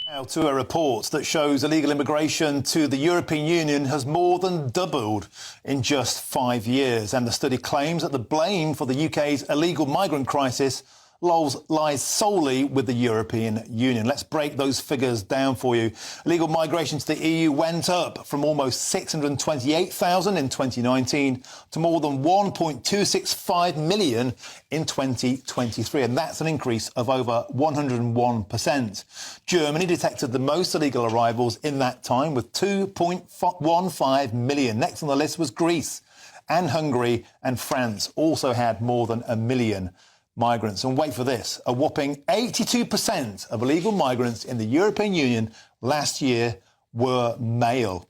Now to a report that shows illegal immigration to the European Union has more than doubled in just 5 years. And the study claims that the blame for the UK's illegal migrant crisis lies solely with the European Union. Let's break those figures down for you. Illegal migration to the EU went up from almost 628,000 in 2019 to more than 1.265 million in 2023. And that's an increase of over 101%. Germany detected the most illegal arrivals in that time with 2.15 million. Next on the list was Greece, and Hungary and France also had more than a million migrants. And wait for this, a whopping 82% of illegal migrants in the European Union last year were male.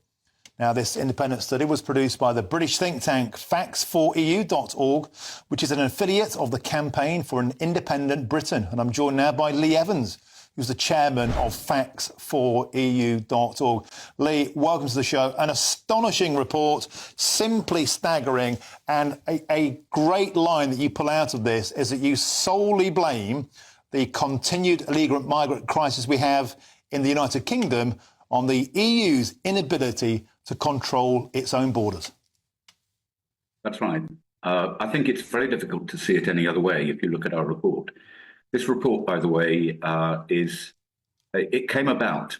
Now, this independent study was produced by the British think tank facts4eu.org, which is an affiliate of the Campaign for an Independent Britain. And I'm joined now by Lee Evans, who's the chairman of facts4eu.org. Lee, welcome to the show. An astonishing report, simply staggering, and a great line that you pull out of this is that you solely blame the continued illegal migrant crisis we have in the United Kingdom on the EU's inability to control its own borders. That's right. I think it's very difficult to see it any other way if you look at our report. This report, by the way, it came about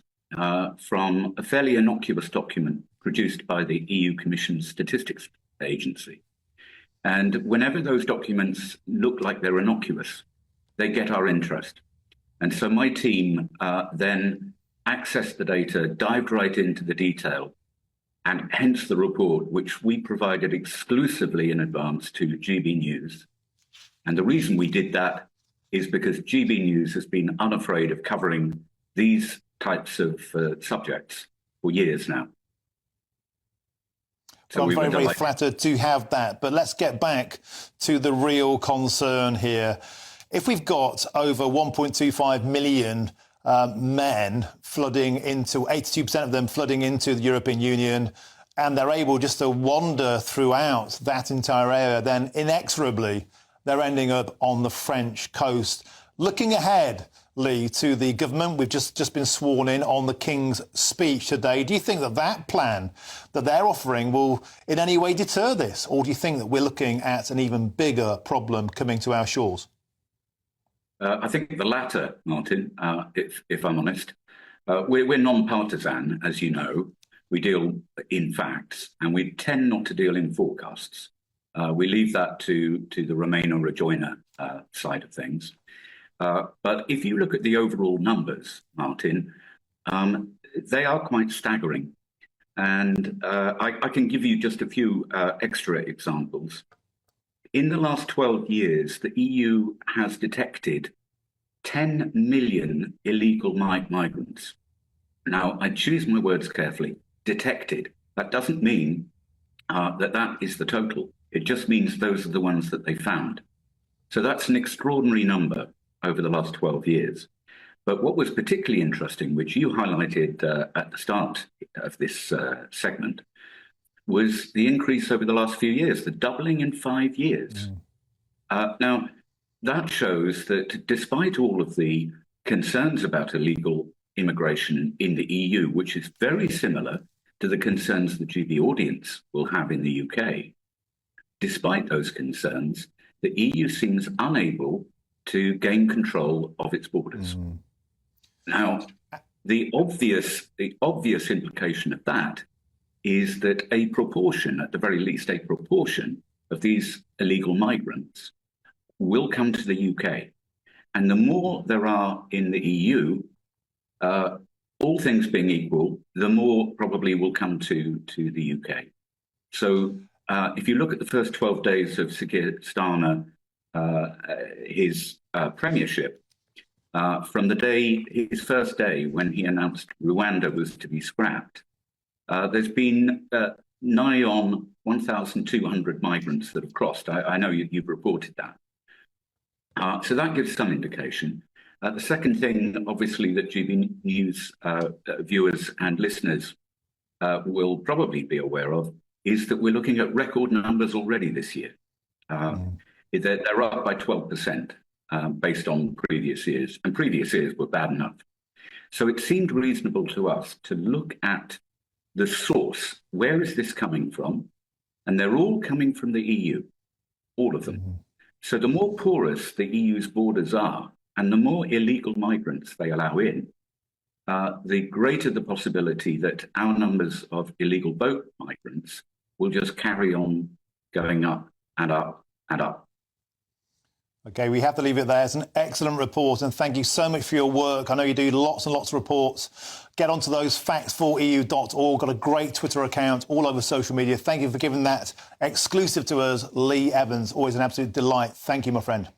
from a fairly innocuous document produced by the EU Commission's Statistics Agency. And whenever those documents look like they're innocuous, they get our interest. And so my team then accessed the data, dived right into the detail, and hence the report, which we provided exclusively in advance to GB News. And the reason we did that is because GB News has been unafraid of covering these types of subjects for years now. So I'm very, very flattered to have that. But let's get back to the real concern here. If we've got over 1.25 million men flooding into, 82% of them flooding into the European Union, and they're able just to wander throughout that entire area, then inexorably they're ending up on the French coast. Looking ahead, Lee, to the government, we've just been sworn in on the King's speech today. Do you think that that plan that they're offering will in any way deter this? Or do you think that we're looking at an even bigger problem coming to our shores? I think the latter, Martin, if I'm honest. We're non-partisan, as you know. We deal in facts, and we tend not to deal in forecasts. We leave that to the Remain or Rejoiner side of things. But if you look at the overall numbers, Martin, they are quite staggering. And I can give you just a few extra examples. In the last 12 years, the EU has detected 10 million illegal migrants. Now, I choose my words carefully. Detected. That doesn't mean that is the total. It just means those are the ones that they found. So that's an extraordinary number over the last 12 years. But what was particularly interesting, which you highlighted at the start of this segment, was the increase over the last few years, the doubling in 5 years. Now, that shows that despite all of the concerns about illegal immigration in the EU, which is very similar to the concerns the GB audience will have in the UK, despite those concerns, the EU seems unable to gain control of its borders. Now, the obvious implication of that is that a proportion, at the very least a proportion, of these illegal migrants will come to the UK. And the more there are in the EU, all things being equal, the more probably will come to the UK. So if you look at the first 12 days of Keir Starmer, his premiership, from the day, his first day when he announced Rwanda was to be scrapped, there's been nigh on 1,200 migrants that have crossed. I know you've reported that. So that gives some indication. The second thing, obviously, that GB News viewers and listeners will probably be aware of is that we're looking at record numbers already this year. They're up by 12% based on previous years, and previous years were bad enough. So it seemed reasonable to us to look at the source. Where is this coming from? And they're all coming from the EU, all of them. So the more porous the EU's borders are, and the more illegal migrants they allow in, the greater the possibility that our numbers of illegal boat migrants will just carry on going up and up and up. OK, we have to leave it there. It's an excellent report, and thank you so much for your work. I know you do lots and lots of reports. Get onto those, facts4eu.org. Got a great Twitter account all over social media. Thank you for giving that exclusive to us, Lee Evans. Always an absolute delight. Thank you, my friend.